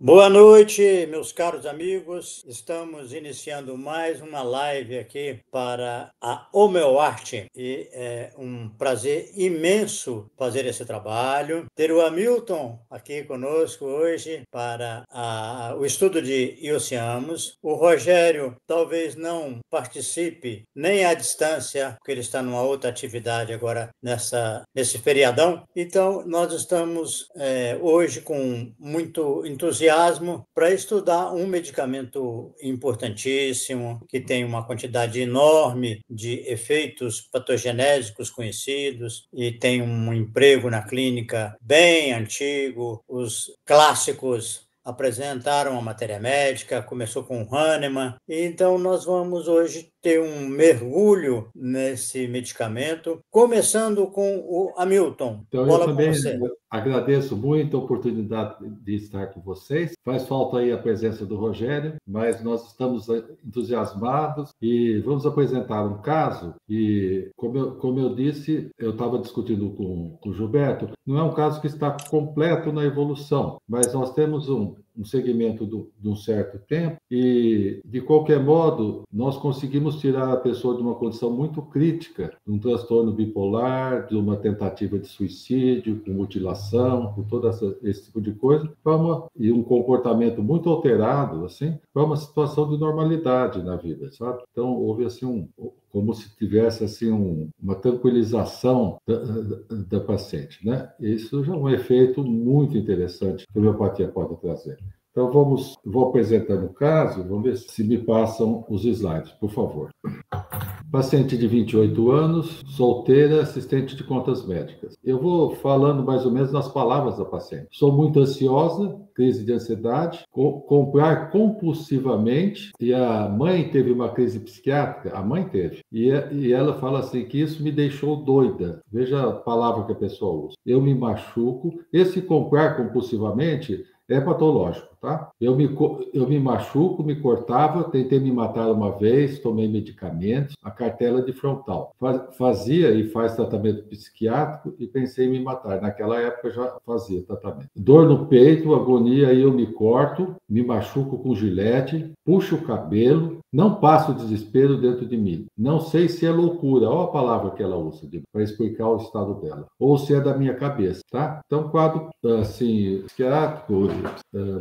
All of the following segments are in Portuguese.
Boa noite, meus caros amigos. Estamos iniciando mais uma live aqui para a Homeoarte e é um prazer imenso fazer esse trabalho. Ter o Hamilton aqui conosco hoje para o estudo de Iociamos. O Rogério talvez não participe nem à distância, porque ele está numa outra atividade agora nesse feriadão. Então, nós estamos hoje com muito entusiasmo para estudar um medicamento importantíssimo, que tem uma quantidade enorme de efeitos patogenésicos conhecidos e tem um emprego na clínica bem antigo. Os clássicos apresentaram a matéria médica, começou com Hahnemann, e então nós vamos hoje ter um mergulho nesse medicamento, começando com o Hamilton. Então, eu também agradeço muito a oportunidade de estar com vocês. Faz falta aí a presença do Rogério, mas nós estamos entusiasmados e vamos apresentar um caso e, como eu disse, eu estava discutindo com o Gilberto, não é um caso que está completo na evolução, mas nós temos um segmento de um certo tempo e, de qualquer modo, nós conseguimos tirar a pessoa de uma condição muito crítica, de um transtorno bipolar, de uma tentativa de suicídio, com mutilação, com todo esse tipo de coisa, e um comportamento muito alterado, assim, para uma situação de normalidade na vida, sabe? Então, houve assim como se tivesse assim uma tranquilização da paciente, né? Isso já é um efeito muito interessante que a homeopatia pode trazer. Então, vou apresentando o caso, vamos ver se me passam os slides, por favor. Paciente de 28 anos, solteira, assistente de contas médicas. Eu vou falando mais ou menos nas palavras da paciente. Sou muito ansiosa, crise de ansiedade, comprar compulsivamente, e a mãe teve uma crise psiquiátrica, a mãe teve, e ela fala assim que isso me deixou doida. Veja a palavra que a pessoa usa. Eu me machuco. Esse comprar compulsivamente é patológico, tá? Eu me machuco, me cortava, tentei me matar uma vez, tomei medicamentos, a cartela de frontal. Fazia e faz tratamento psiquiátrico e pensei em me matar. Naquela época já fazia tratamento. Dor no peito, agonia, aí eu me corto, me machuco com gilete, puxo o cabelo, não passo desespero dentro de mim. Não sei se é loucura, olha a palavra que ela usa para explicar o estado dela, ou se é da minha cabeça, tá? Então, quadro, assim, psiquiátrico,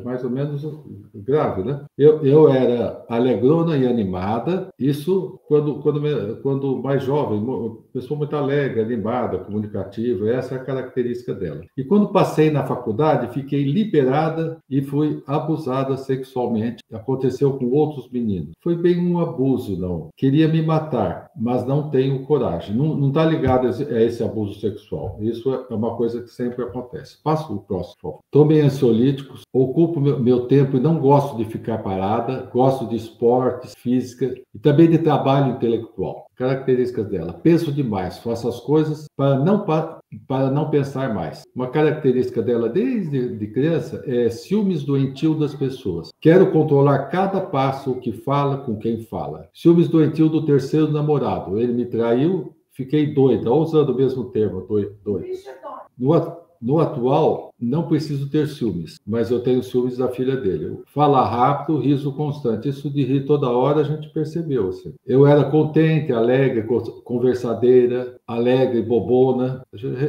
mais ou menos grave, né? Eu era alegrona e animada, isso quando mais jovem, pessoa muito alegre, animada, comunicativa, essa é a característica dela. E quando passei na faculdade, fiquei liberada e fui abusada sexualmente. Aconteceu com outros meninos. Foi bem um abuso, não. Queria me matar, mas não tenho coragem. Não está ligado a esse abuso sexual. Isso é uma coisa que sempre acontece. Passa o próximo, por favor. Tomei ansiolíticos, ocupo meu tempo e não gosto de ficar parada, gosto de esportes, física e também de trabalho intelectual. Características dela. Penso demais, faço as coisas para não pensar mais. Uma característica dela desde criança é ciúmes doentio das pessoas. Quero controlar cada passo que fala com quem fala. Ciúmes doentio do terceiro namorado. Ele me traiu, fiquei doida, usando o mesmo termo, doida. No atual, não preciso ter ciúmes, mas eu tenho ciúmes da filha dele. Fala rápido, riso constante. Isso de rir toda hora a gente percebeu. Assim. Eu era contente, alegre, conversadeira, alegre, bobona.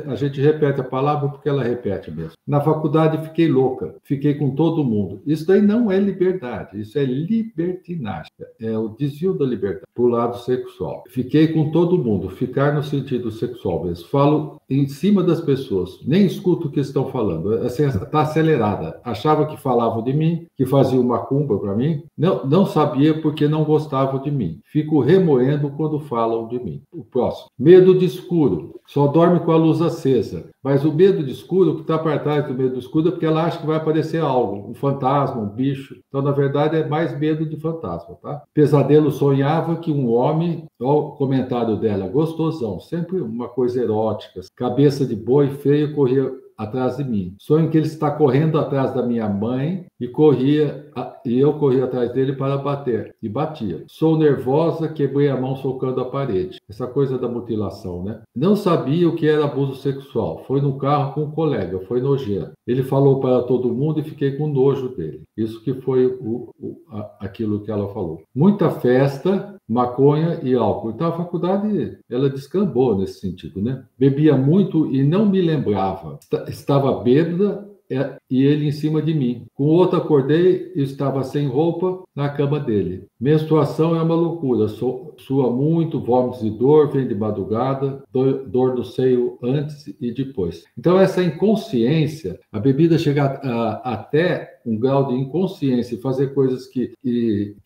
A gente repete a palavra porque ela repete mesmo. Na faculdade fiquei louca, fiquei com todo mundo. Isso daí não é liberdade, isso é libertinagem. É o desvio da liberdade para o lado sexual. Fiquei com todo mundo, ficar no sentido sexual mesmo. Falo em cima das pessoas, nem escuto o que estão falando. Assim, está acelerada. Achava que falavam de mim, que faziam macumba para mim. Não sabia porque não gostavam de mim. Fico remoendo quando falam de mim. O próximo. Medo de escuro. Só dorme com a luz acesa. Mas o medo de escuro, o que está para trás do medo do escuro é porque ela acha que vai aparecer algo, um fantasma, um bicho. Então, na verdade, é mais medo de fantasma, tá? Pesadelo sonhava que um homem, olha o comentário dela, gostosão, sempre uma coisa erótica, cabeça de boi feio corria atrás de mim. Sonho que ele está correndo atrás da minha mãe e eu corria atrás dele para bater, e batia. Sou nervosa, quebrei a mão socando a parede. Essa coisa da mutilação, né? Não sabia o que era abuso sexual. Foi no carro com um colega, foi nojento. Ele falou para todo mundo e fiquei com nojo dele. Isso que foi aquilo que ela falou. Muita festa, maconha e álcool. Então a faculdade, ela descambou nesse sentido, né? Bebia muito e não me lembrava. Estava bêbada e ele em cima de mim. Com o outro acordei e estava sem roupa na cama dele. Menstruação é uma loucura. Sua muito, vômitos e dor, vem de madrugada, dor no seio antes e depois. Então essa inconsciência, a bebida chega até um grau de inconsciência e fazer coisas que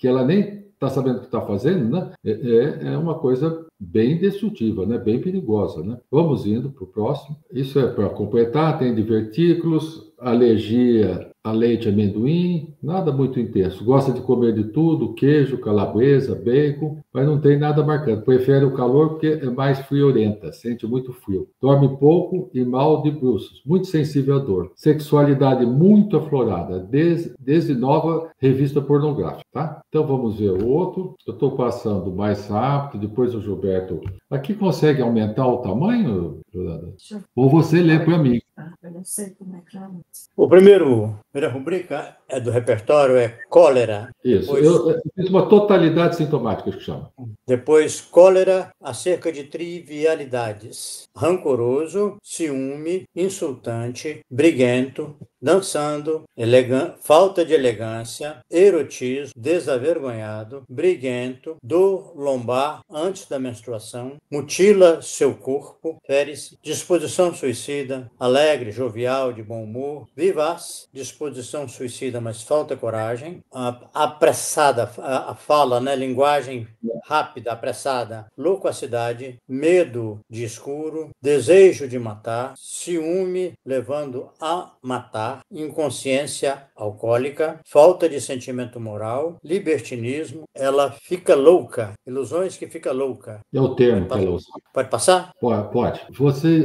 ela nem está sabendo o que está fazendo, né? É uma coisa bem destrutiva, né? Bem perigosa, né? Vamos indo para o próximo. Isso é para completar, tem divertículos, alergia a leite e amendoim, nada muito intenso. Gosta de comer de tudo, queijo, calabresa, bacon, mas não tem nada marcante. Prefere o calor porque é mais friorenta, sente muito frio. Dorme pouco e mal de bruços, muito sensível à dor. Sexualidade muito aflorada, desde nova revista pornográfica, tá? Então vamos ver o outro. Eu estou passando mais rápido, depois o Gilberto. Aqui consegue aumentar o tamanho, Jolanda? Ou você lê para mim? Eu não sei como é que é. A primeira rubrica é do repertório, é cólera. Isso, eu fiz uma totalidade sintomática, que chama. Depois, cólera acerca de trivialidades. Rancoroso, ciúme, insultante, briguento, dançando, falta de elegância, erotismo, desavergonhado, briguento, dor lombar antes da menstruação, mutila seu corpo, fere-se, disposição suicida, alegre, jovial, de bom humor, vivaz, disposição suicida, mas falta coragem, apressada, a fala, né, linguagem rápida, apressada, loquacidade, medo de escuro, desejo de matar, ciúme levando a matar, inconsciência alcoólica, falta de sentimento moral, libertinismo, ela fica louca, ilusões que fica louca. É o termo que ela usa. Pode passar? Pode.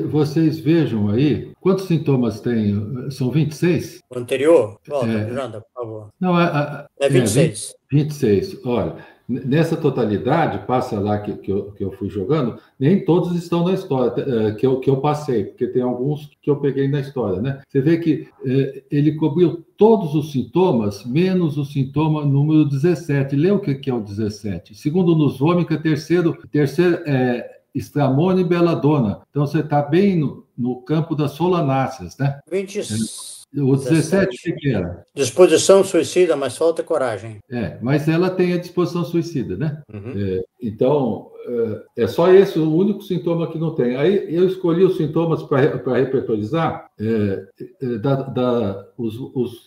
Vocês vejam aí, quantos sintomas tem? São 26? O anterior? Volta, Janda, por favor. Não, é 26. 26. Olha, nessa totalidade, passa lá que eu fui jogando, nem todos estão na história que eu passei, porque tem alguns que eu peguei na história, né? Você vê que ele cobriu todos os sintomas, menos o sintoma número 17. Lê o que é o 17. Segundo Nusômica, terceiro é estramone e beladona. Então, você está bem no campo das solanáceas, né? 26. O 17, o que era? Disposição suicida, mas falta coragem. Mas ela tem a disposição suicida, né? Uhum. Então, é só esse o único sintoma que não tem. Aí eu escolhi os sintomas para repertorizar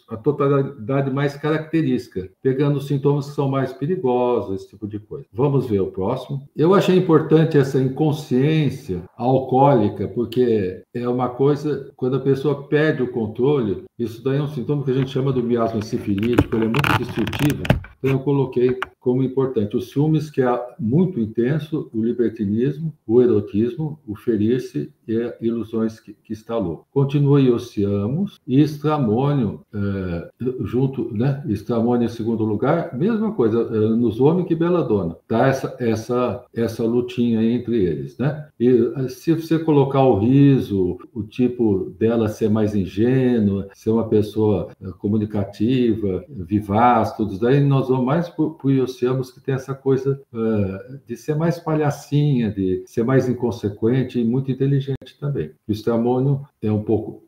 a totalidade mais característica, pegando os sintomas que são mais perigosos, esse tipo de coisa. Vamos ver o próximo. Eu achei importante essa inconsciência alcoólica, porque é uma coisa, quando a pessoa perde o controle, isso daí é um sintoma que a gente chama do miasma sifilítico, ele é muito destrutivo, então eu coloquei como importante os ciúmes, que é muito intenso, o libertinismo, o erotismo, o ferir-se e ilusões que instalou. Continua Iociamos e Estramônio junto, né? Estramônio em segundo lugar, mesma coisa, nos homens que Beladona. Tá essa lutinha entre eles, né? E se você colocar o riso, o tipo dela ser mais ingênua, ser uma pessoa comunicativa, vivaz, tudo isso daí, nós vamos mais por Iociamos, que tem essa coisa de ser mais palhacinha, de ser mais inconsequente e muito inteligente também. O Estramônio é um pouco...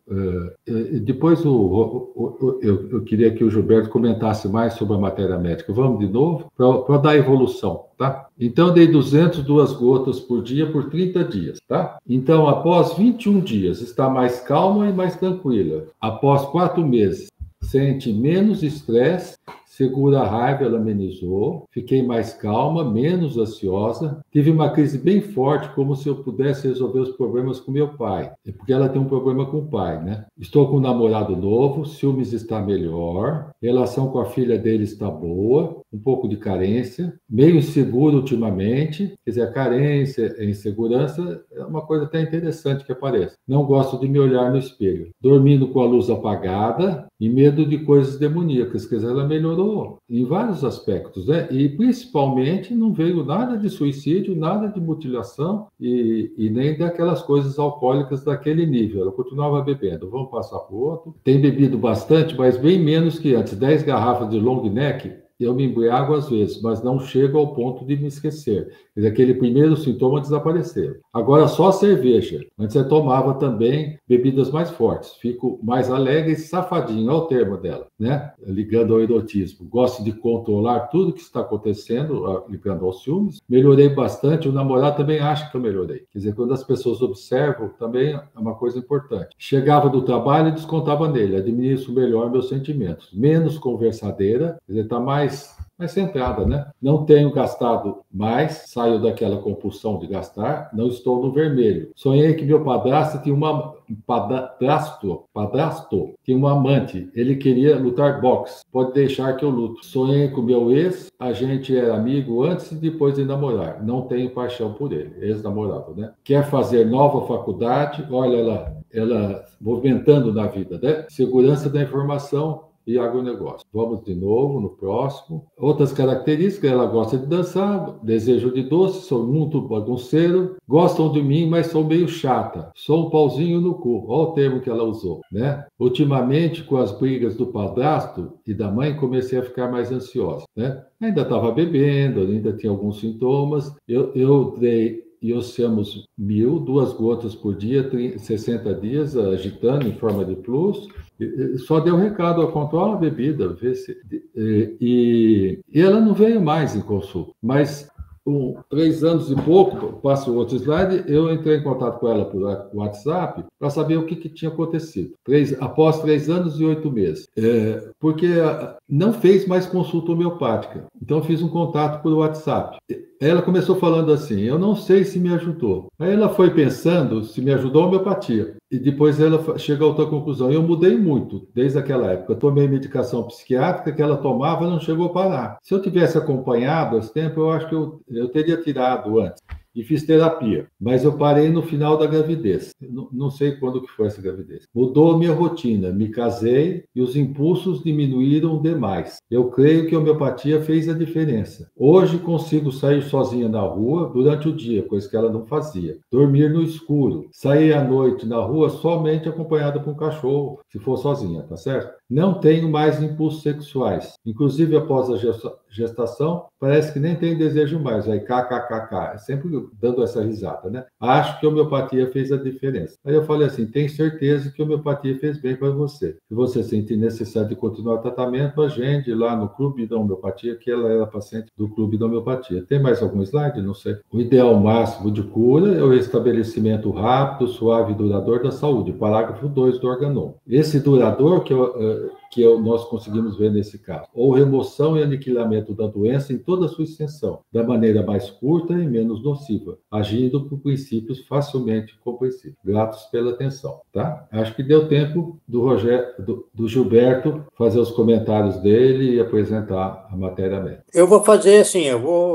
depois eu queria que o Gilberto comentasse mais sobre a matéria médica. Vamos de novo para dar evolução, tá? Então, eu dei 202 gotas por dia por 30 dias, tá? Então, após 21 dias, está mais calma e mais tranquila. Após 4 meses, sente menos estresse, segura a raiva, ela amenizou, fiquei mais calma, menos ansiosa, tive uma crise bem forte, como se eu pudesse resolver os problemas com meu pai, porque ela tem um problema com o pai, né? Estou com um namorado novo, ciúmes está melhor, relação com a filha dele está boa, um pouco de carência, meio inseguro ultimamente, quer dizer, a carência, a insegurança é uma coisa até interessante que aparece. Não gosto de me olhar no espelho, dormindo com a luz apagada e medo de coisas demoníacas, quer dizer, ela melhorou em vários aspectos, né? E principalmente não veio nada de suicídio, nada de mutilação e nem daquelas coisas alcoólicas daquele nível. Ela continuava bebendo. Vamos passar para o outro. Tem bebido bastante, mas bem menos que antes. 10 garrafas de long neck, eu me embriago às vezes, mas não chego ao ponto de me esquecer. Quer dizer, aquele primeiro sintoma desapareceu. Agora só cerveja. Antes eu tomava também bebidas mais fortes. Fico mais alegre e safadinho, é o termo dela, né? Ligando ao erotismo. Gosto de controlar tudo que está acontecendo, ligando aos ciúmes. Melhorei bastante, o namorado também acha que eu melhorei. Quer dizer, quando as pessoas observam, também é uma coisa importante. Chegava do trabalho e descontava nele. Administro melhor meus sentimentos. Menos conversadeira, quer dizer, está mais centrada, né? Não tenho gastado mais, saio daquela compulsão de gastar, não estou no vermelho. Sonhei que meu padrasto tinha tinha uma amante, ele queria lutar boxe, pode deixar que eu luto. Sonhei com meu ex, a gente era amigo antes e depois de namorar, não tenho paixão por ele, ex-namorado, né? Quer fazer nova faculdade, olha ela movimentando na vida, né? Segurança da informação e agronegócio. Vamos de novo no próximo. Outras características, ela gosta de dançar, desejo de doce, sou muito bagunceiro, gostam de mim, mas sou meio chata, sou um pauzinho no cu. Olha o termo que ela usou, né? Ultimamente, com as brigas do padrasto e da mãe, comecei a ficar mais ansiosa, né? Ainda estava bebendo, ainda tinha alguns sintomas, eu dei Iossemos 1000, 2 gotas por dia, 60 dias, agitando em forma de plus. Só deu recado, controla a bebida, vê se... e ela não veio mais em consulta. Mas, com 3 anos e pouco, passo o outro slide, eu entrei em contato com ela por WhatsApp para saber o que tinha acontecido. Após 3 anos e 8 meses. Porque não fez mais consulta homeopática. Então, eu fiz um contato por WhatsApp. Ela começou falando assim, eu não sei se me ajudou. Aí ela foi pensando se me ajudou a homeopatia. E depois ela chegou a outra conclusão. Eu mudei muito desde aquela época. Eu tomei medicação psiquiátrica que ela tomava e não chegou a parar. Se eu tivesse acompanhado esse tempo, eu acho que eu teria tirado antes. E fiz terapia, mas eu parei no final da gravidez. Não sei quando que foi essa gravidez. Mudou a minha rotina, me casei e os impulsos diminuíram demais. Eu creio que a homeopatia fez a diferença. Hoje consigo sair sozinha na rua durante o dia, coisa que ela não fazia. Dormir no escuro, sair à noite na rua somente acompanhada por um cachorro, se for sozinha, tá certo? Não tenho mais impulsos sexuais. Inclusive, após a gestação, parece que nem tem desejo mais. Aí, kkkk. É sempre dando essa risada, né? Acho que a homeopatia fez a diferença. Aí eu falei assim, tenho certeza que a homeopatia fez bem para você. Se você sentir necessidade de continuar o tratamento, agende lá no Clube da Homeopatia, que ela era paciente do Clube da Homeopatia. Tem mais algum slide? Não sei. O ideal máximo de cura é o restabelecimento rápido, suave e duradouro da saúde. Parágrafo 2 do organon. Esse duradouro nós conseguimos ver nesse caso. Ou remoção e aniquilamento da doença em toda a sua extensão, da maneira mais curta e menos nociva, agindo por princípios facilmente compreensíveis. Gratos pela atenção, tá? Acho que deu tempo do Gilberto fazer os comentários dele e apresentar a matéria médica. Eu vou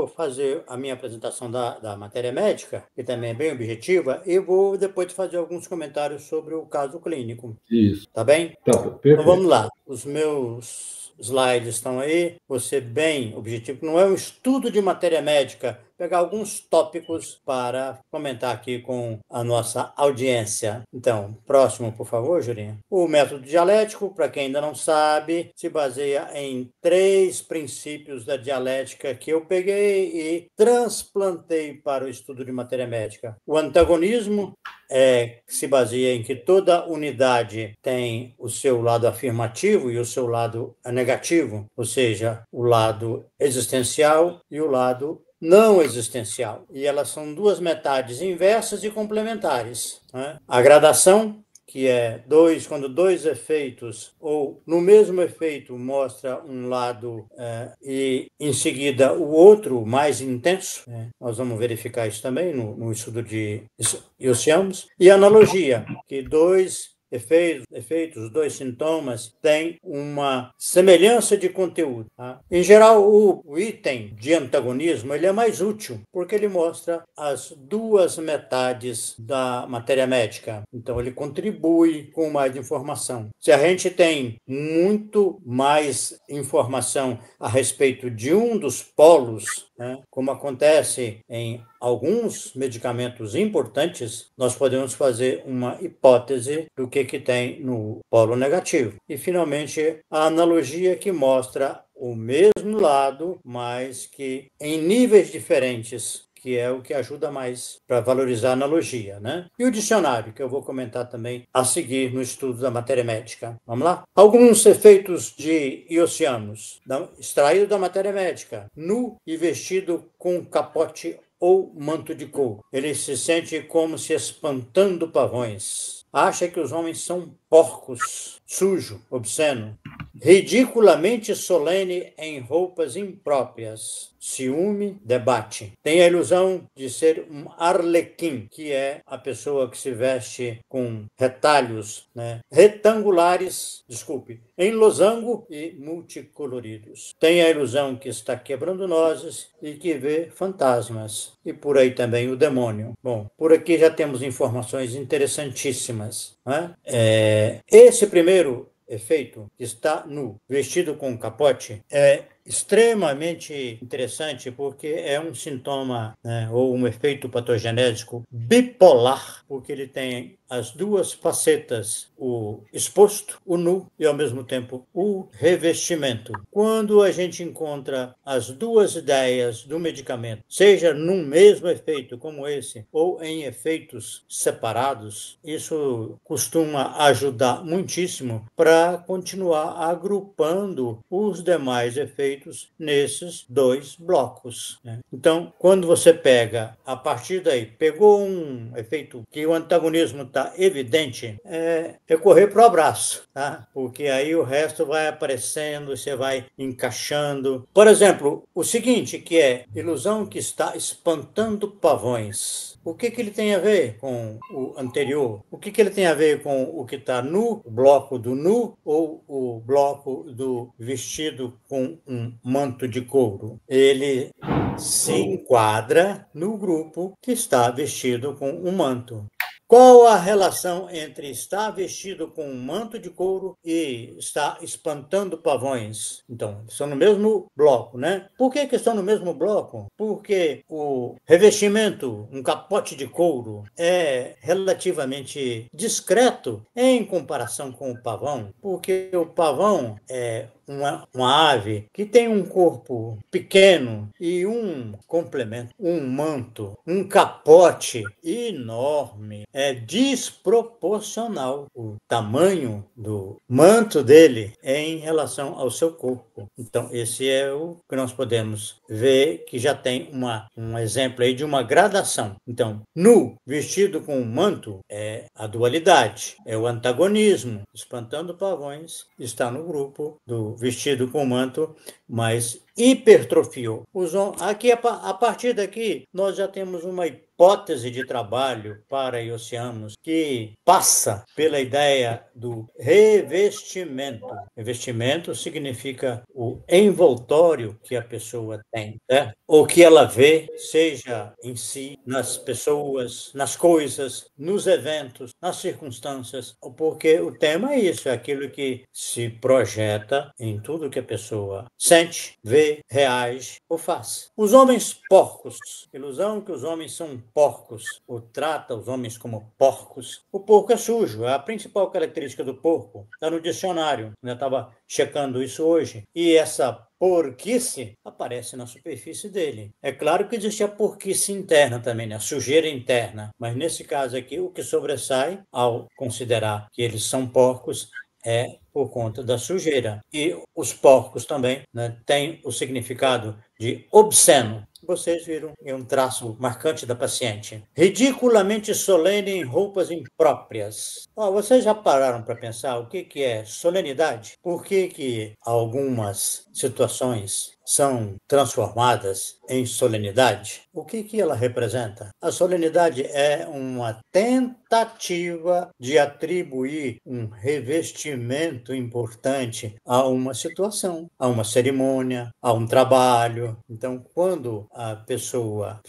fazer a minha apresentação da matéria médica, que também é bem objetiva, e vou depois fazer alguns comentários sobre o caso clínico. Isso. Tá bem? Tá, perfeito. Então vamos lá. Os meus slides estão aí. Vou ser bem objetivo. Não é um estudo de matéria médica. Pegar alguns tópicos para comentar aqui com a nossa audiência. Então, próximo, por favor, Jurinha. O método dialético, para quem ainda não sabe, se baseia em 3 princípios da dialética que eu peguei e transplantei para o estudo de matéria médica. O antagonismo se baseia em que toda unidade tem o seu lado afirmativo e o seu lado negativo, ou seja, o lado existencial e o lado não existencial. E elas são 2 metades inversas e complementares, né? A gradação, que é quando 2 efeitos, ou no mesmo efeito, mostra um lado e em seguida o outro mais intenso. Nós vamos verificar isso também no estudo de Iossiamos. E analogia, que 2 efeitos, os dois sintomas têm uma semelhança de conteúdo. Tá? Em geral, o item de antagonismo ele é mais útil, porque ele mostra as duas metades da matéria médica. Então, ele contribui com mais informação. Se a gente tem muito mais informação a respeito de um dos polos, né, como acontece em alguns medicamentos importantes, nós podemos fazer uma hipótese do que tem no polo negativo. E, finalmente, a analogia que mostra o mesmo lado, mas que em níveis diferentes, que é o que ajuda mais para valorizar a analogia, né? E o dicionário, que eu vou comentar também a seguir no estudo da matéria médica. Vamos lá? Alguns efeitos de Iociamus, extraído da matéria médica, nu e vestido com capote ou manto de couro. Ele se sente como se espantando pavões. Acha que os homens são porcos, sujo, obsceno, ridiculamente solene em roupas impróprias. Ciúme, debate. Tem a ilusão de ser um arlequim, que é a pessoa que se veste com retalhos, né, em losango e multicoloridos. Tem a ilusão que está quebrando nozes e que vê fantasmas. E por aí também o demônio. Bom, por aqui já temos informações interessantíssimas. Né? Esse primeiro efeito, que está nu, vestido com capote, é extremamente interessante porque é um sintoma, né, ou um efeito patogenético bipolar, porque ele tem as duas facetas, o exposto, o nu e ao mesmo tempo o revestimento. Quando a gente encontra as duas ideias do medicamento, seja num mesmo efeito como esse ou em efeitos separados, isso costuma ajudar muitíssimo para continuar agrupando os demais efeitos nesses dois blocos. Né? Então, quando você pega, a partir daí, pegou um efeito que o antagonismo está evidente, é correr para o abraço, tá? Porque aí o resto vai aparecendo, você vai encaixando. Por exemplo, o seguinte, que é ilusão que está espantando pavões. O que ele tem a ver com o anterior? O que ele tem a ver com o que está nu, o bloco do nu, ou o bloco do vestido com um manto de couro? Ele se enquadra no grupo que está vestido com um manto. Qual a relação entre estar vestido com um manto de couro e estar espantando pavões? Então, estão no mesmo bloco, né? Por que estão no mesmo bloco? Porque o revestimento, um capote de couro, é relativamente discreto em comparação com o pavão, porque o pavão é uma ave que tem um corpo pequeno e um complemento, um manto, um capote enorme. É desproporcional o tamanho do manto dele em relação ao seu corpo. Então, esse é o que nós podemos ver que já tem um exemplo aí de uma gradação. Então, nu, vestido com um manto, é a dualidade, é o antagonismo. Espantando pavões, está no grupo do vestido com manto, mas hipertrofiou. Aqui, a partir daqui, nós já temos uma hipótese de trabalho para Iociamus que passa pela ideia do revestimento. Revestimento significa o envoltório que a pessoa tem, né? Ou que ela vê, seja em si, nas pessoas, nas coisas, nos eventos, nas circunstâncias, porque o tema é isso, é aquilo que se projeta em tudo que a pessoa sente, vê, reage ou faz. Os homens porcos, ilusão que os homens são porcos, ou trata os homens como porcos. O porco é sujo, é a principal característica do porco. Está no dicionário, eu estava checando isso hoje. E essa porquice aparece na superfície dele. É claro que existe a porquice interna também, né? A sujeira interna. Mas nesse caso aqui, o que sobressai, ao considerar que eles são porcos, é por conta da sujeira. E os porcos também, né, têm o significado de obsceno. Vocês viram, é um traço marcante da paciente. Ridiculamente solene em roupas impróprias. Vocês já pararam para pensar o que é solenidade? Por que algumas situações são transformadas em solenidade, o que ela representa? A solenidade é uma tentativa de atribuir um revestimento importante a uma situação, a uma cerimônia, a um trabalho. Então, quando a pessoa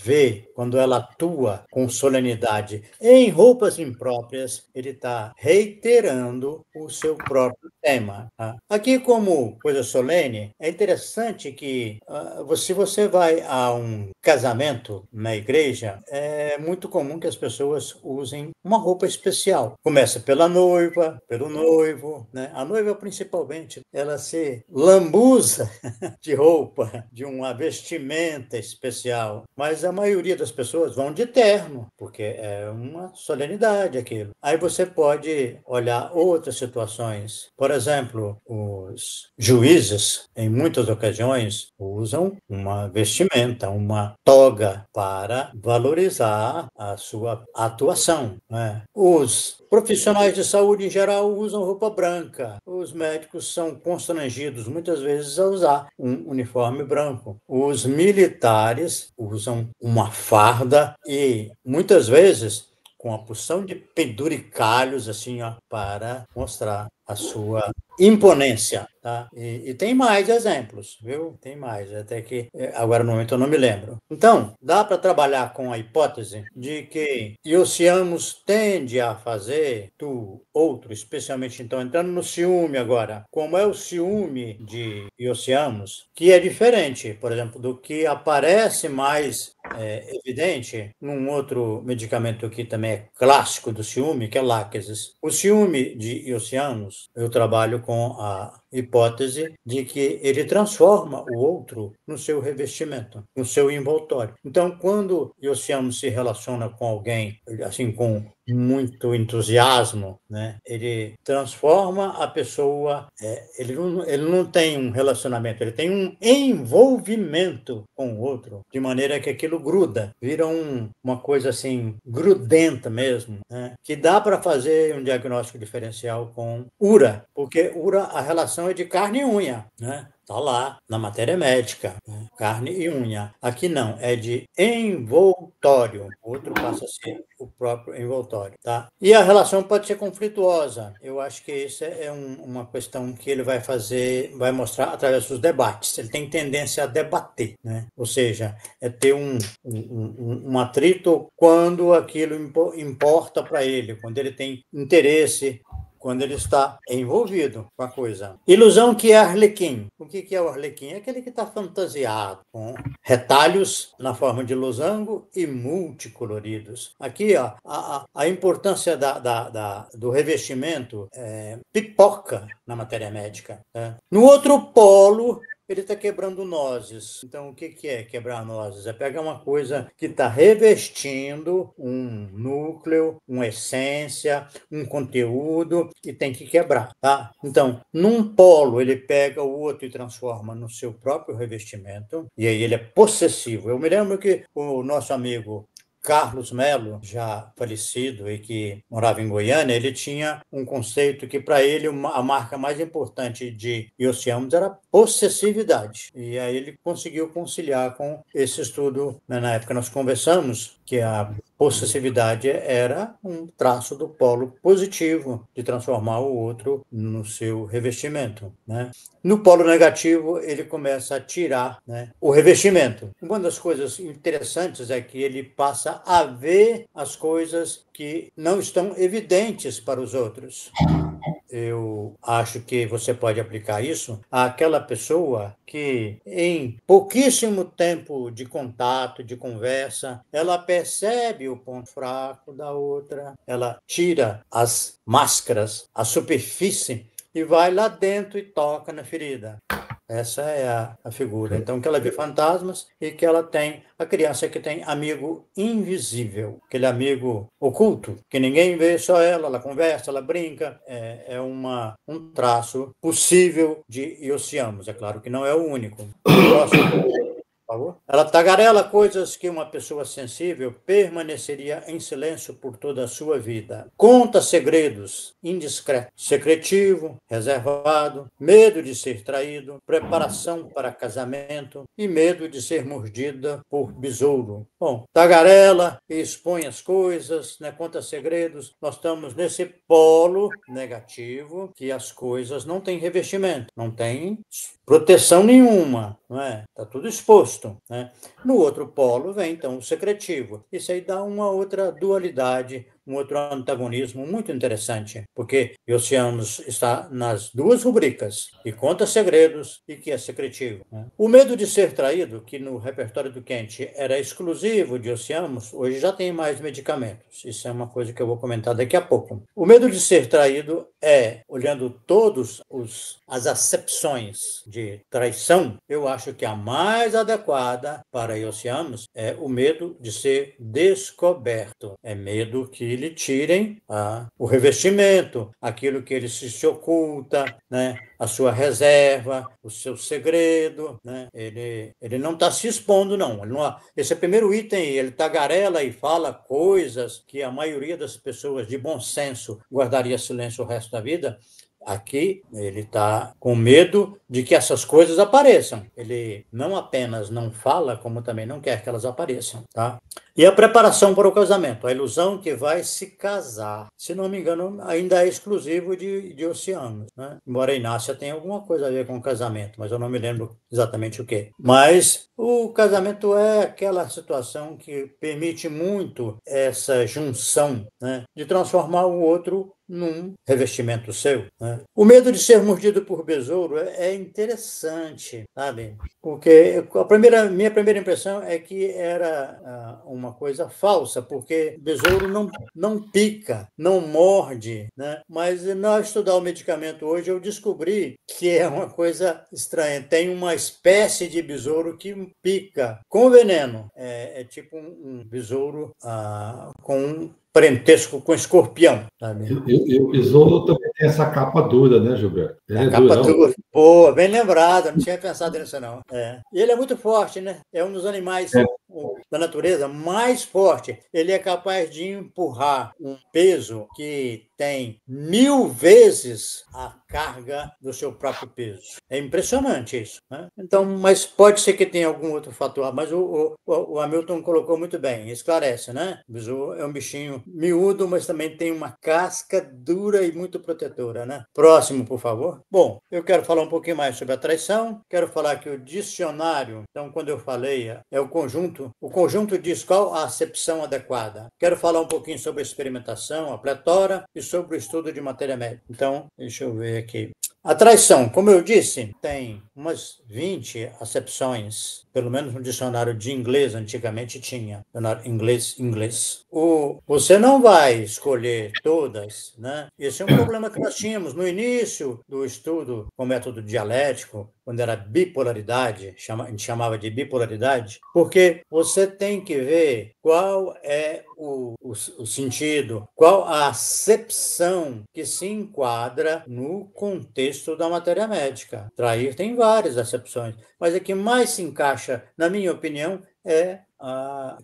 quando ela atua com solenidade em roupas impróprias, ele está reiterando o seu próprio tema. Tá? Aqui, como coisa solene, é interessante que se você vai a um casamento na igreja, é muito comum que as pessoas usem uma roupa especial. Começa pela noiva, pelo noivo, né? A noiva, principalmente, ela se lambuza de roupa, de uma vestimenta especial, mas a maioria das pessoas vão de terno, porque é uma solenidade aquilo. Aí você pode olhar outras situações. Por exemplo, os juízes, em muitas ocasiões, usam uma vestimenta, uma toga para valorizar a sua atuação, né? Os profissionais de saúde em geral usam roupa branca. Os médicos são constrangidos muitas vezes a usar um uniforme branco. Os militares usam uma farda e muitas vezes com a porção de penduricalhos assim, ó, para mostrar a sua imponência, tá? E tem mais exemplos, viu? Tem mais, até que agora no momento eu não me lembro. Então, dá para trabalhar com a hipótese de que Iosiamos tende a fazer do outro, especialmente então entrando no ciúme agora, como é o ciúme de Iosiamos, que é diferente, por exemplo, do que aparece mais evidente num outro medicamento que também é clássico do ciúme, que é láquesis. O ciúme de Iosiamos, eu trabalho com a hipótese de que ele transforma o outro no seu revestimento, no seu envoltório. Então, quando Iosiamos se relaciona com alguém, assim, com muito entusiasmo, né? Ele transforma a pessoa, ele não tem um relacionamento, ele tem um envolvimento com o outro, de maneira que aquilo gruda, vira uma coisa assim, grudenta mesmo, né? Que dá para fazer um diagnóstico diferencial com URA, porque URA, a relação é de carne e unha, né? Está lá na matéria médica, né? Carne e unha. Aqui não, é de envoltório. O outro passa a ser o próprio envoltório, tá? E a relação pode ser conflituosa. Eu acho que isso é uma questão que ele vai mostrar através dos debates. Ele tem tendência a debater, né? Ou seja, é ter um atrito quando aquilo importa para ele, quando ele tem interesse, quando ele está envolvido com a coisa. Ilusão que é Arlequim. O que é o Arlequim? É aquele que está fantasiado, com retalhos na forma de losango e multicoloridos. Aqui, ó, a importância do revestimento pipoca na matéria médica. Né? No outro polo, ele está quebrando nozes. Então, o que é quebrar nozes? É pegar uma coisa que está revestindo um núcleo, uma essência, um conteúdo e tem que quebrar, tá? Então, num polo, ele pega o outro e transforma no seu próprio revestimento, e aí ele é possessivo. Eu me lembro que o nosso amigo Carlos Melo, já falecido e que morava em Goiânia, ele tinha um conceito que, para ele, a marca mais importante de Iosiamos era possessividade. E aí ele conseguiu conciliar com esse estudo. Na época nós conversamos que a possessividade era um traço do polo positivo, de transformar o outro no seu revestimento, né? No polo negativo, ele começa a tirar, né, o revestimento. Uma das coisas interessantes é que ele passa a ver as coisas que não estão evidentes para os outros. Eu acho que você pode aplicar isso àquela pessoa que, em pouquíssimo tempo de contato, de conversa, ela percebe o ponto fraco da outra, ela tira as máscaras, a superfície e vai lá dentro e toca na ferida. Essa é a figura. Então, que ela vê fantasmas e que ela tem, a criança que tem amigo invisível, aquele amigo oculto, que ninguém vê, só ela conversa, ela brinca. É um traço possível de Iosiamos. É claro que não é o único. O próximo por favor. Ela tagarela coisas que uma pessoa sensível permaneceria em silêncio por toda a sua vida. Conta segredos, indiscreto, secretivo, reservado, medo de ser traído, preparação para casamento e medo de ser mordida por besouro. Bom, tagarela e expõe as coisas, né, conta segredos. Nós estamos nesse polo negativo que as coisas não têm revestimento, não tem proteção nenhuma, não é? Está tudo exposto, né? No outro polo vem, então, o secretivo. Isso aí dá uma outra dualidade, um outro antagonismo muito interessante, porque Oceanos está nas duas rubricas, e conta segredos e que é secretivo, né? O medo de ser traído, que no repertório do Kent era exclusivo de Oceanos, hoje já tem mais medicamentos. Isso é uma coisa que eu vou comentar daqui a pouco. O medo de ser traído é, olhando todas as acepções de traição, eu acho que a mais adequada para Oceanos é o medo de ser descoberto. É medo que lhe tirem o revestimento, aquilo que ele se oculta, né? A sua reserva, o seu segredo, né? Ele não está se expondo, não. Esse é o primeiro item, ele tagarela e fala coisas que a maioria das pessoas de bom senso guardaria silêncio o resto da vida. Aqui ele está com medo de que essas coisas apareçam. Ele não apenas não fala, como também não quer que elas apareçam, tá? E a preparação para o casamento, a ilusão que vai se casar. Se não me engano, ainda é exclusivo de Oceanos, né? Embora a Inácia tenha alguma coisa a ver com o casamento, mas eu não me lembro exatamente o que. Mas o casamento é aquela situação que permite muito essa junção, né? De transformar o outro num revestimento seu, né? O medo de ser mordido por besouro é interessante, sabe? Porque minha primeira impressão é que era uma coisa falsa, porque besouro não pica, não morde, né? Mas ao estudar o medicamento hoje, eu descobri que é uma coisa estranha. Tem uma espécie de besouro que pica com veneno. É tipo um besouro com um parentesco com escorpião, sabe? E o besouro também tem essa capa dura, né, Gilberto? Ele A é capa durão. dura. Boa, bem lembrado, não tinha pensado nisso não. E ele é muito forte, né? É um dos animais da natureza mais forte. Ele é capaz de empurrar um peso que tem 1000 vezes a carga do seu próprio peso. É impressionante isso, né? Então, mas pode ser que tenha algum outro fator, mas o Hamilton colocou muito bem, esclarece, né? O besouro é um bichinho miúdo, mas também tem uma casca dura e muito protetora, né? Próximo, por favor. Bom, eu quero falar um pouquinho mais sobre a traição, quero falar que o dicionário, então quando eu falei, é o conjunto diz qual a acepção adequada. Quero falar um pouquinho sobre a experimentação, a pletora, e sobre o estudo de matéria médica. Então, deixa eu ver aqui. A traição, como eu disse, tem umas 20 acepções, pelo menos no dicionário de inglês, antigamente tinha, dicionário inglês. Você não vai escolher todas, né? Esse é um problema que nós tínhamos no início do estudo com método dialético, quando era bipolaridade, a gente chamava de bipolaridade, porque você tem que ver qual é o sentido, qual a acepção que se enquadra no contexto da matéria médica. Trair tem várias acepções, mas a que mais se encaixa, na minha opinião, é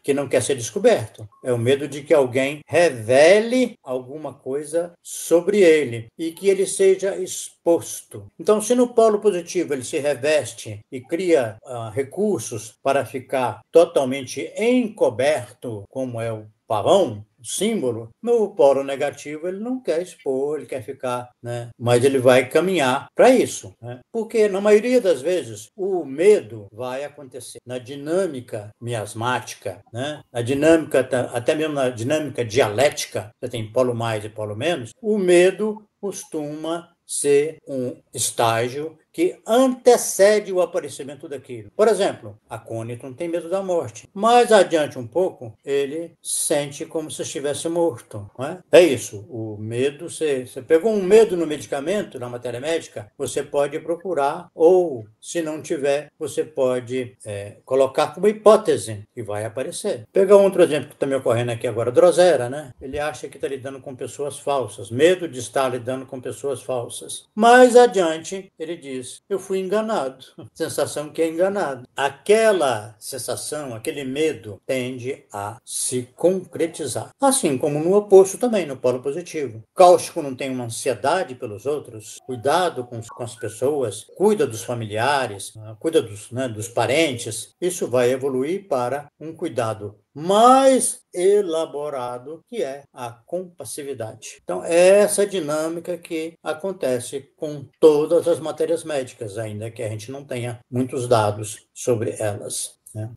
que não quer ser descoberto. É o medo de que alguém revele alguma coisa sobre ele e que ele seja exposto. Então, se no polo positivo ele se reveste e cria recursos para ficar totalmente encoberto, como é o pavão, símbolo, no polo negativo ele não quer expor, ele quer ficar, né? Mas ele vai caminhar para isso, né? Porque na maioria das vezes o medo vai acontecer na dinâmica miasmática, né? A dinâmica, até mesmo na dinâmica dialética, você tem polo mais e polo menos, o medo costuma ser um estágio que antecede o aparecimento daquilo. Por exemplo, Acôniton tem medo da morte. Mais adiante um pouco, ele sente como se estivesse morto. Não é? É isso. O medo, você pegou um medo no medicamento, na matéria médica, você pode procurar, ou se não tiver, você pode colocar como hipótese e vai aparecer. Pegar outro exemplo que está me ocorrendo aqui agora, Drosera, né? Ele acha que está lidando com pessoas falsas, medo de estar lidando com pessoas falsas. Mais adiante, ele diz depois eu fui enganado. Sensação que é enganado. Aquela sensação, aquele medo tende a se concretizar. Assim como no oposto também, no polo positivo. Cáustico não tem uma ansiedade pelos outros, cuidado com as pessoas, cuida dos familiares, cuida dos parentes. Isso vai evoluir para um cuidado mais elaborado, que é a compassividade. Então, é essa dinâmica que acontece com todas as matérias médicas, ainda que a gente não tenha muitos dados sobre elas, né?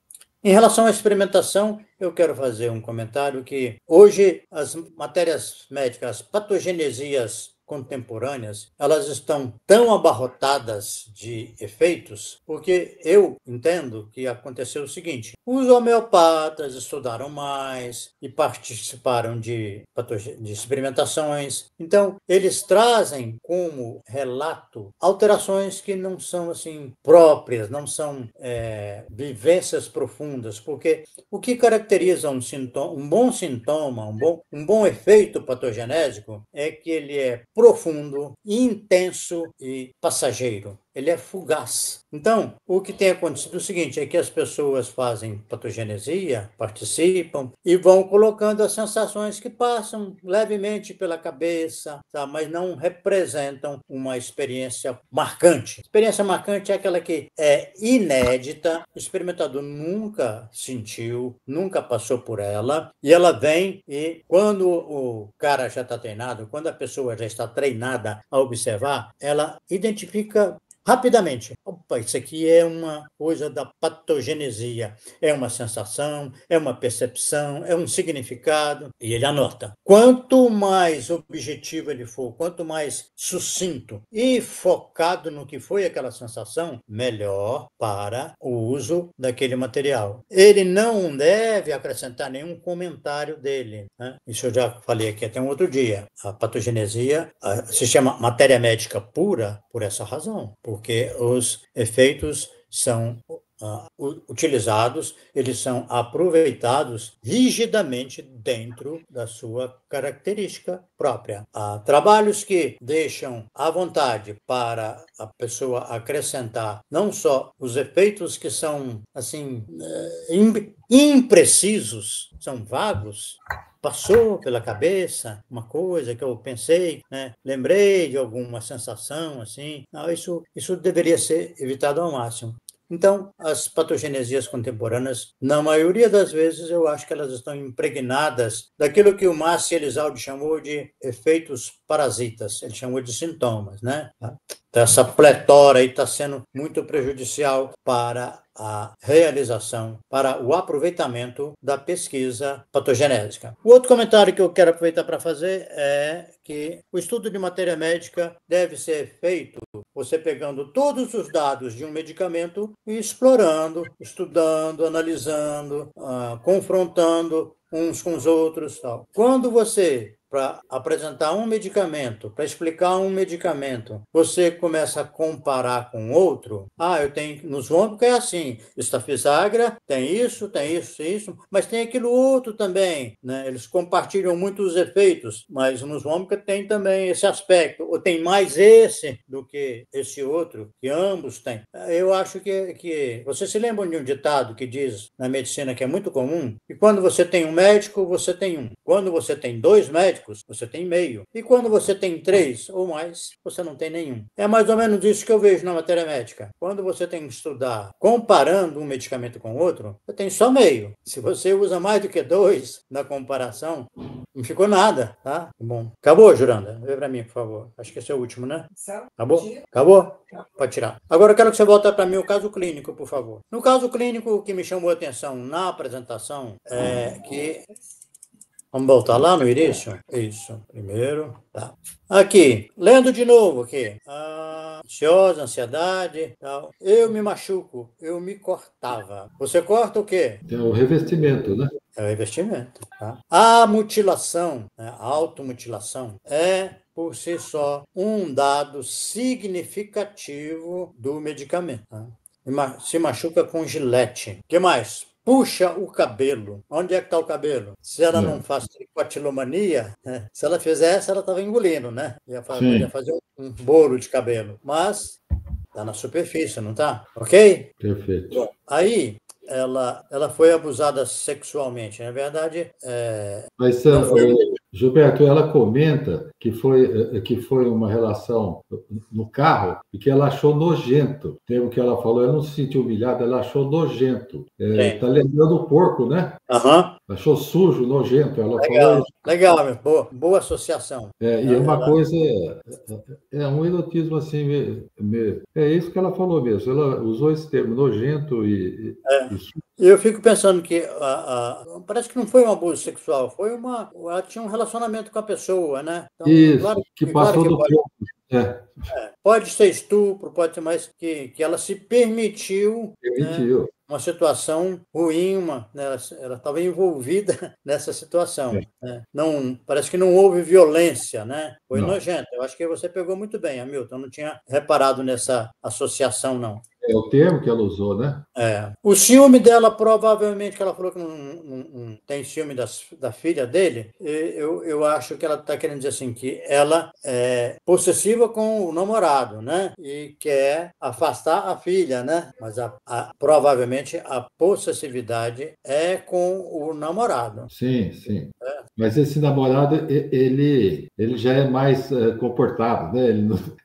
Em relação à experimentação, eu quero fazer um comentário que hoje as matérias médicas, as patogenesias contemporâneas, elas estão tão abarrotadas de efeitos, porque eu entendo que aconteceu o seguinte: os homeopatas estudaram mais e participaram de experimentações, então eles trazem como relato alterações que não são assim próprias, não são vivências profundas, porque o que caracteriza um bom sintoma, um bom efeito patogenésico é que ele é profundo, intenso e passageiro. Ele é fugaz. Então, o que tem acontecido é o seguinte, é que as pessoas fazem patogenesia, participam e vão colocando as sensações que passam levemente pela cabeça, tá? Mas não representam uma experiência marcante. Experiência marcante é aquela que é inédita, o experimentador nunca sentiu, nunca passou por ela, e ela vem e quando o cara já está treinado, quando a pessoa já está treinada a observar, ela identifica rapidamente. Opa, isso aqui é uma coisa da patogenesia. É uma sensação, é uma percepção, é um significado, e ele anota. Quanto mais objetivo ele for, quanto mais sucinto e focado no que foi aquela sensação, melhor para o uso daquele material. Ele não deve acrescentar nenhum comentário dele, né? Isso eu já falei aqui até um outro dia. A patogenesia se chama matéria médica pura por essa razão, porque os efeitos são utilizados, eles são aproveitados rigidamente dentro da sua característica própria. Há trabalhos que deixam à vontade para a pessoa acrescentar não só os efeitos que são assim imprecisos, são vagos. Passou pela cabeça uma coisa que eu pensei, né? Lembrei de alguma sensação assim. Não, isso deveria ser evitado ao máximo. Então, as patogenesias contemporâneas, na maioria das vezes, eu acho que elas estão impregnadas daquilo que o Massi Elizalde chamou de efeitos parasitas, ele chamou de sintomas, né? Essa pletora aí está sendo muito prejudicial para a realização, para o aproveitamento da pesquisa patogenésica. O outro comentário que eu quero aproveitar para fazer é que o estudo de matéria médica deve ser feito você pegando todos os dados de um medicamento e explorando, estudando, analisando, confrontando uns com os outros, tal. Quando você, para apresentar um medicamento, para explicar um medicamento, você começa a comparar com outro. Eu tenho, nos vômicos é assim, Stafisagra tem isso, mas tem aquilo outro também, né? Eles compartilham muito os efeitos, mas nos vômicos tem também esse aspecto, ou tem mais esse do que esse outro, que ambos têm. Eu acho que vocês se lembram de um ditado que diz na medicina que é muito comum, que quando você tem um médico, você tem um. Quando você tem dois médicos, você tem meio. E quando você tem 3 ou mais, você não tem nenhum. É mais ou menos isso que eu vejo na matéria médica. Quando você tem que estudar comparando um medicamento com outro, você tem só meio. Se você usa mais do que 2 na comparação, não ficou nada, tá? Bom. Acabou, Juranda? Vê para mim, por favor. Acho que esse é o último, né? Acabou? Acabou? Pode tirar. Agora eu quero que você volte para mim o caso clínico, por favor. No caso clínico, o que me chamou a atenção na apresentação é que... Vamos voltar lá no início? Isso, primeiro, tá. Aqui, lendo de novo aqui. Ansiosa, ansiedade, tal. Eu me machuco, eu me cortava. Você corta o quê? É o revestimento, né? É o revestimento, tá? A mutilação, né, a automutilação, é por si só um dado significativo do medicamento, tá? Se machuca com gilete. O que mais? Puxa o cabelo. Onde é que está o cabelo? Se ela não faz tricotilomania, né? Se ela fizesse, ela estava engolindo, né? Ia fazer um bolo de cabelo. Mas Tá na superfície, não tá? Ok? Perfeito. Bom, aí ela foi abusada sexualmente. Na verdade, Mas, não foi. Gilberto, ela comenta que foi uma relação no carro e que ela achou nojento. O termo que ela falou, ela não se sentiu humilhada, ela achou nojento. Sim. Tá lembrando o porco, né? Aham. Achou sujo, nojento. Ela falou Legal, isso. legal, meu. Boa associação. E é uma coisa, é um erotismo assim, é isso que ela falou mesmo. Ela usou esse termo nojento e sujo. Eu fico pensando que parece que não foi um abuso sexual, ela tinha um relacionamento com a pessoa, né? Então, Isso, que claro passou que do ponto. pode ser estupro, pode ser mais que ela se permitiu, né, Permitiu. uma situação ruim, né, ela estava envolvida nessa situação, né? Não, parece que não houve violência, né? Foi Não. nojento. Eu acho que você pegou muito bem, Hamilton. Eu não tinha reparado nessa associação, não. É o termo que ela usou, né? O ciúme dela, provavelmente, que ela falou que não tem ciúme da filha dele, eu acho que ela está querendo dizer assim, que ela é possessiva com o namorado, né? E quer afastar a filha, né? Mas provavelmente a possessividade é com o namorado. Sim, sim. Mas esse namorado, ele já é mais comportado, né?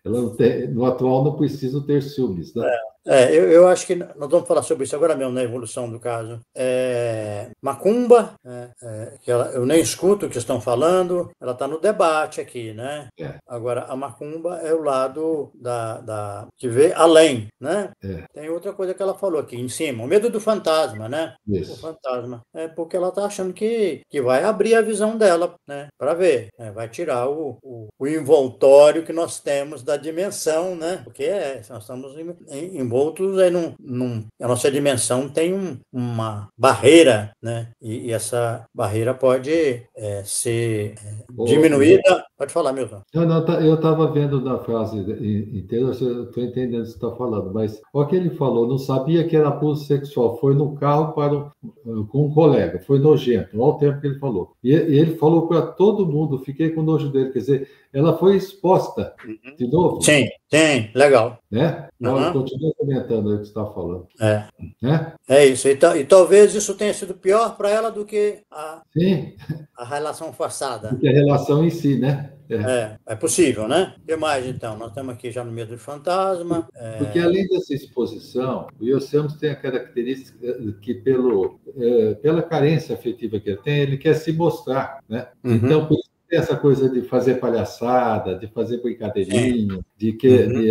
Ela não tem, no atual não precisa ter ciúmes, né? Eu acho que nós vamos falar sobre isso agora mesmo, na evolução do caso. Macumba, que eu nem escuto o que estão falando, ela está no debate aqui, né? Agora, a macumba é o lado que vê além, né? Tem outra coisa que ela falou aqui em cima, o medo do fantasma, né? Isso. O fantasma. É porque ela está achando que vai abrir a visão dela, né? Para ver, vai tirar o envoltório que nós temos da dimensão, né? Porque nós estamos envoltos aí a nossa dimensão tem uma barreira, né? E essa barreira pode ser diminuída. Pode falar, Milton. Eu estava vendo na frase inteira, eu estou entendendo o que você está falando, mas o que ele falou, não sabia que era abuso sexual, foi no carro com um colega, foi nojento, olha o tempo que ele falou. E ele falou para todo mundo, fiquei com nojo dele, quer dizer, ela foi exposta de novo. Sim, legal. Né? Continua comentando aí o que você está falando. Né? É isso. E talvez isso tenha sido pior para ela do que Sim. a relação forçada. Do que a relação em si, né? É possível, né? O que mais, então? Nós estamos aqui já no meio do fantasma. Porque, além dessa exposição, o Yosemite tem a característica que, pela carência afetiva que ele tem, ele quer se mostrar, né? Então, por isso tem essa coisa de fazer palhaçada, de fazer brincadeirinha, de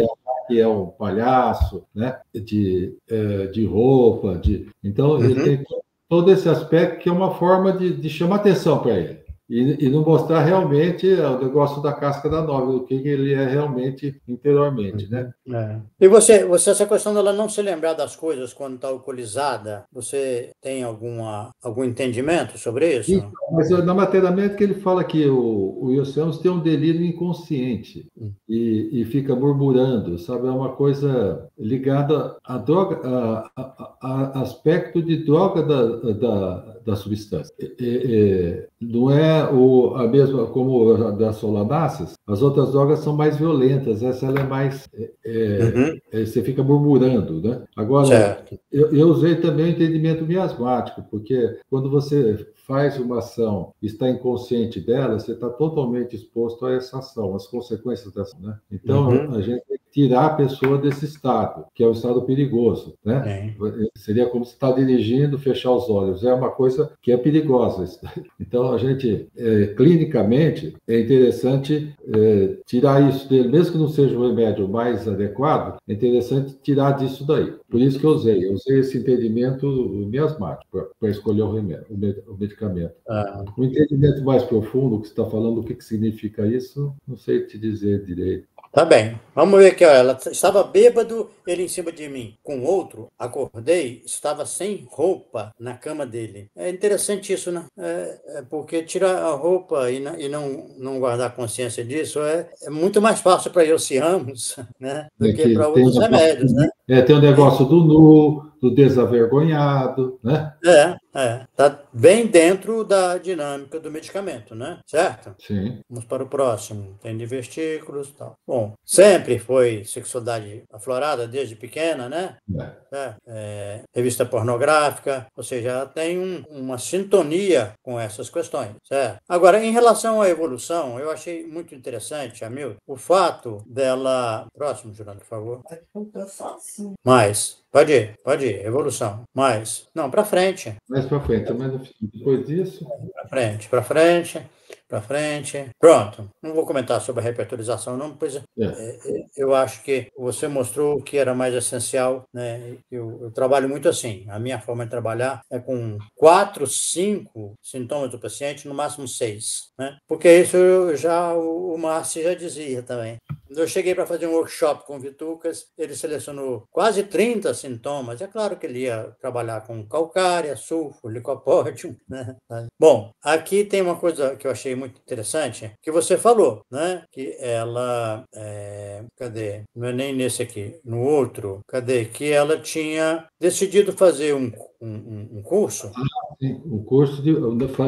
achar que é um palhaço, né? De roupa. Então, ele tem todo esse aspecto que é uma forma de chamar atenção para ele. E não mostrar realmente o negócio da casca da nova, o que ele é realmente interiormente, né? E você, essa questão dela não se lembrar das coisas quando está alcoolizada, você tem algum entendimento sobre isso? Então, mas na matéria médica ele fala que o Yosemite tem um delírio inconsciente e fica murmurando, sabe? É uma coisa ligada à droga, a aspecto de droga da substância. Não é a mesma como a das solanáceas, as outras drogas são mais violentas, essa ela é mais... você fica murmurando, né? Agora, eu usei também o entendimento miasmático, porque quando você faz uma ação e está inconsciente dela, você está totalmente exposto a essa ação, às consequências dessa ação, né? Então, a gente tem que tirar a pessoa desse estado, que é um estado perigoso, né? Seria como se está dirigindo, fechar os olhos. É uma coisa que é perigosa. Então, a gente, clinicamente, é interessante tirar isso dele, mesmo que não seja o remédio mais adequado, é interessante tirar disso daí. Por isso que eu usei esse entendimento miasmático para escolher o remédio, o medicamento. O entendimento mais profundo, que você está falando, o que significa isso, não sei te dizer direito. Tá bem. Vamos ver aqui, ó. Ela estava bêbado, ele em cima de mim. Com outro, acordei, estava sem roupa na cama dele. É interessante isso, né? Porque tirar a roupa e não guardar consciência disso é muito mais fácil para Yosemite, né? Do que para outros remédios, né? Tem o negócio do nu, do desavergonhado, né? Está bem dentro da dinâmica do medicamento, né? Certo? Sim. Vamos para o próximo. Tem divertículos e tal. Bom, sempre foi sexualidade aflorada desde pequena, né? Revista pornográfica, ou seja, ela tem uma sintonia com essas questões, certo? Agora, em relação à evolução, eu achei muito interessante, Hamilton, o fato dela... Próximo, Juliano, por favor. Mais. Pode ir, evolução. Mais. Não, para frente. Mais para frente, mas depois disso... Para frente. Pronto. Não vou comentar sobre a repertorização, não, pois eu acho que você mostrou o que era mais essencial, né? Eu trabalho muito assim. A minha forma de trabalhar é com 4, 5 sintomas do paciente, no máximo 6, né? Porque isso o Márcio já dizia também. Eu cheguei para fazer um workshop com o Vitucas, ele selecionou quase 30 sintomas. É claro que ele ia trabalhar com calcária, sulfo, licopódio, né? Bom, aqui tem uma coisa que eu achei muito interessante, que você falou, né? Que ela... cadê? Não é nem nesse aqui, no outro. Cadê? Que ela tinha decidido fazer um curso. O curso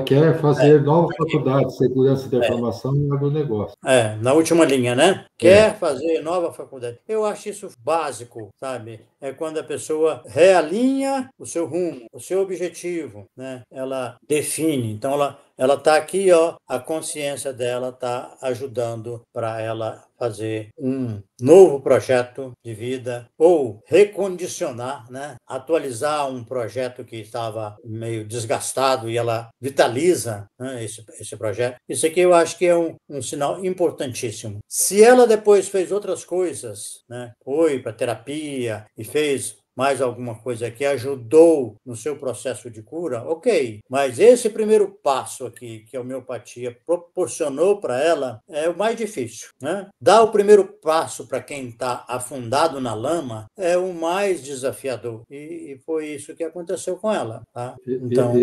quer fazer nova faculdade de segurança da informação e agronegócio. Na última linha, né? Quer fazer nova faculdade. Eu acho isso básico, sabe? É quando a pessoa realinha o seu rumo, o seu objetivo, né? Ela define. Então, ela está aqui, ó, a consciência dela está ajudando para ela fazer um novo projeto de vida ou recondicionar, né? Atualizar um projeto que estava meio desgastado e ela vitaliza, né, esse projeto. Isso aqui eu acho que é um sinal importantíssimo. Se ela depois fez outras coisas, né? Foi para terapia e fez mais alguma coisa que ajudou no seu processo de cura, ok. Mas esse primeiro passo aqui, que a homeopatia proporcionou para ela, é o mais difícil, né? Dar o primeiro passo para quem está afundado na lama é o mais desafiador. E foi isso que aconteceu com ela, tá? Então...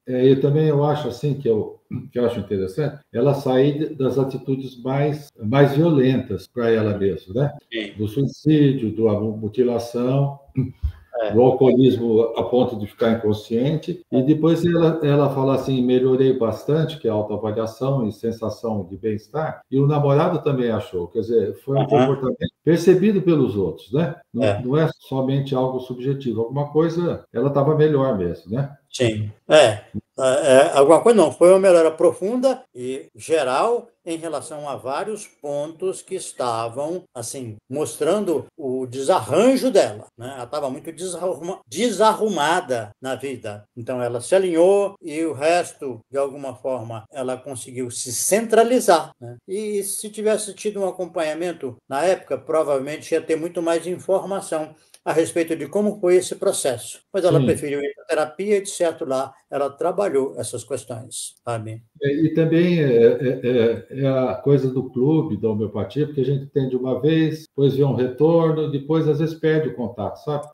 E também eu acho assim, que eu acho interessante, ela sair das atitudes mais violentas para ela mesma, né? Do suicídio, da mutilação, do alcoolismo a ponto de ficar inconsciente, e depois ela fala assim, melhorei bastante, que é autoavaliação e sensação de bem-estar, e o namorado também achou, quer dizer, foi um comportamento percebido pelos outros, né? Não é somente algo subjetivo, alguma coisa, ela estava melhor mesmo, né? Sim, alguma coisa não, foi uma melhora profunda e geral em relação a vários pontos que estavam, assim, mostrando o desarranjo dela, né? Ela estava muito desarrumada na vida, então ela se alinhou e o resto, de alguma forma, ela conseguiu se centralizar, né? E se tivesse tido um acompanhamento na época, provavelmente ia ter muito mais informação a respeito de como foi esse processo. Mas ela preferiu ir para a terapia e, de certo, lá ela trabalhou essas questões, sabe? E também é a coisa do clube, da homeopatia, porque a gente tem de uma vez, depois vê um retorno, depois às vezes perde o contato, sabe?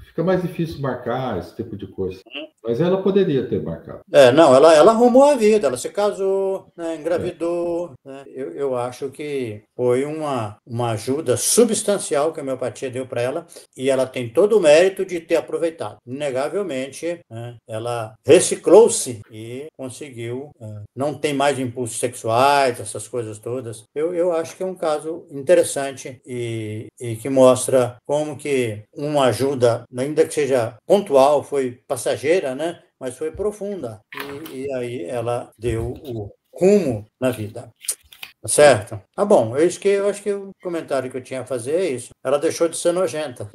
Fica mais difícil marcar esse tipo de coisa. Mas ela poderia ter marcado. Não, ela arrumou a vida, ela se casou, né, engravidou. Né? Eu acho que foi uma ajuda substancial que a homeopatia deu para ela e ela tem todo o mérito de ter aproveitado. Inegavelmente, né, ela reciclou-se e conseguiu, não tem mais impulsos sexuais, essas coisas todas. Eu acho que é um caso interessante e que mostra como que uma ajuda, ainda que seja pontual, foi passageira, né? Mas foi profunda. E aí ela deu o rumo na vida. Tá certo? Tá bom. Eu acho que o comentário que eu tinha a fazer é isso. Ela deixou de ser nojenta.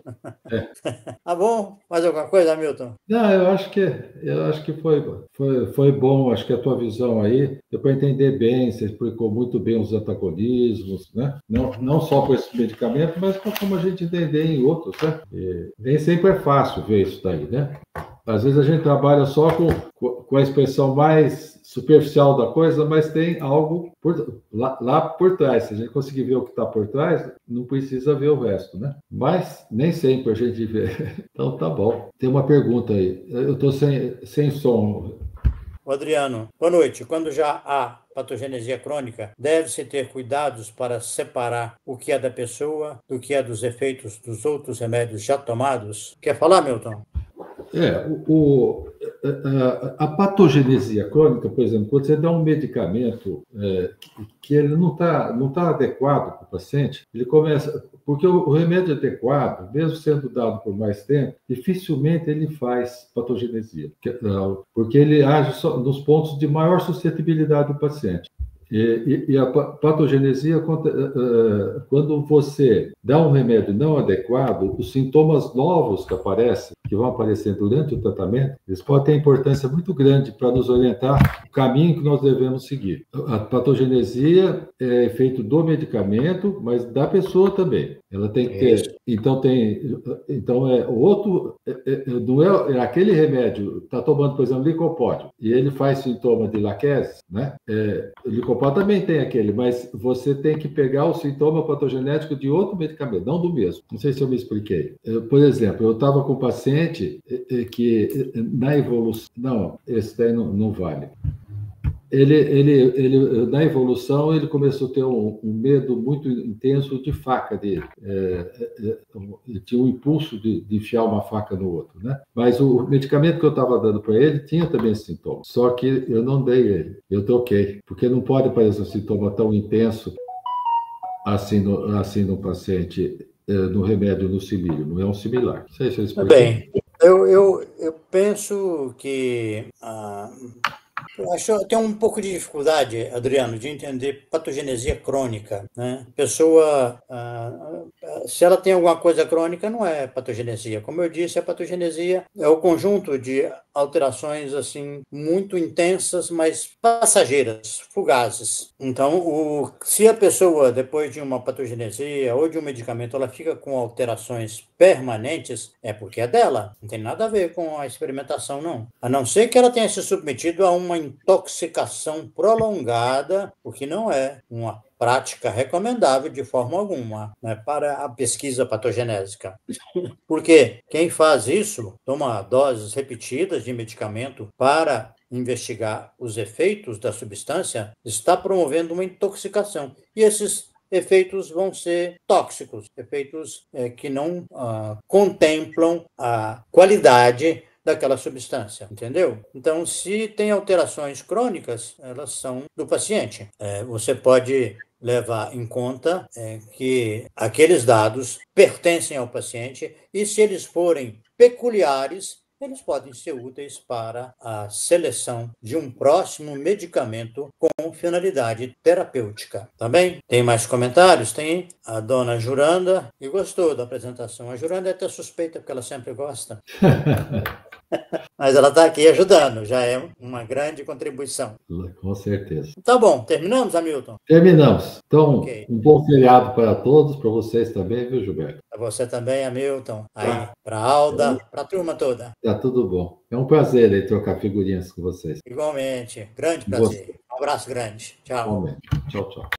Tá bom? Mais alguma coisa, Hamilton? Não, eu acho que foi bom. Acho que a tua visão aí deu para entender bem. Você explicou muito bem os antagonismos, né? Não só com esse medicamento, mas como a gente entender em outros, né? E nem sempre é fácil ver isso daí, né? Às vezes a gente trabalha só com a expressão mais superficial da coisa, mas tem algo lá por trás. Se a gente conseguir ver o que está por trás, não precisa ver o resto, né? Mas nem sempre a gente vê. Então tá bom. Tem uma pergunta aí. Eu estou sem som. Adriano, boa noite. Quando já há patogenesia crônica, deve-se ter cuidados para separar o que é da pessoa do que é dos efeitos dos outros remédios já tomados? Quer falar, Milton? A patogenesia crônica, por exemplo, quando você dá um medicamento que ele não tá adequado para o paciente, ele começa... Porque o remédio adequado, mesmo sendo dado por mais tempo, dificilmente ele faz patogenesia, porque ele age só nos pontos de maior suscetibilidade do paciente. E a patogenesia, quando você dá um remédio não adequado, os sintomas novos que vão aparecer durante o tratamento, eles podem ter importância muito grande para nos orientar o caminho que nós devemos seguir. A patogenesia é efeito do medicamento, mas da pessoa também. Ela tem que ter... Então, não é aquele remédio, está tomando, por exemplo, licopódio, e ele faz sintoma de laquese, né? O licopódio também tem aquele, mas você tem que pegar o sintoma patogenético de outro medicamento, não do mesmo. Não sei se eu me expliquei. Por exemplo, eu estava com um paciente que na evolução... Não, esse daí não vale. Ele na evolução, ele começou a ter um medo muito intenso de faca dele. Ele tinha um impulso de enfiar uma faca no outro, né? Mas o medicamento que eu estava dando para ele tinha também esse sintoma. Só que eu não dei ele, eu troquei, porque não pode aparecer um sintoma tão intenso assim no paciente, no remédio no cilírio. Não é um similar. Não sei se eu expliquei. Bem, eu penso que... eu tenho um pouco de dificuldade, Adriano, de entender patogenesia crônica, né? Pessoa, se ela tem alguma coisa crônica, não é patogenesia. Como eu disse, a patogenesia é o conjunto de alterações assim muito intensas, mas passageiras, fugazes. Então, se a pessoa, depois de uma patogenesia ou de um medicamento, ela fica com alterações permanentes, é porque é dela. Não tem nada a ver com a experimentação, não. A não ser que ela tenha se submetido a uma intoxicação prolongada, o que não é uma prática recomendável de forma alguma, né, para a pesquisa patogenésica. Porque quem faz isso toma doses repetidas de medicamento para investigar os efeitos da substância, está promovendo uma intoxicação. E esses efeitos vão ser tóxicos, efeitos que não contemplam a qualidade daquela substância, entendeu? Então, se tem alterações crônicas, elas são do paciente. Você pode levar em conta que aqueles dados pertencem ao paciente e, se eles forem peculiares, eles podem ser úteis para a seleção de um próximo medicamento com finalidade terapêutica. Tá bem? Tem mais comentários? Tem a dona Juranda, que gostou da apresentação. A Juranda é até suspeita, porque ela sempre gosta. Mas ela está aqui ajudando, já é uma grande contribuição. Com certeza. Tá bom, terminamos, Hamilton? Terminamos. Então, Um bom feriado para todos, para vocês também, viu, Gilberto? Para você também, Hamilton. Aí, para a Alda, para a turma toda. Tá tudo bom. É um prazer aí trocar figurinhas com vocês. Igualmente, grande prazer. Um abraço grande. Tchau. Igualmente. Tchau, tchau.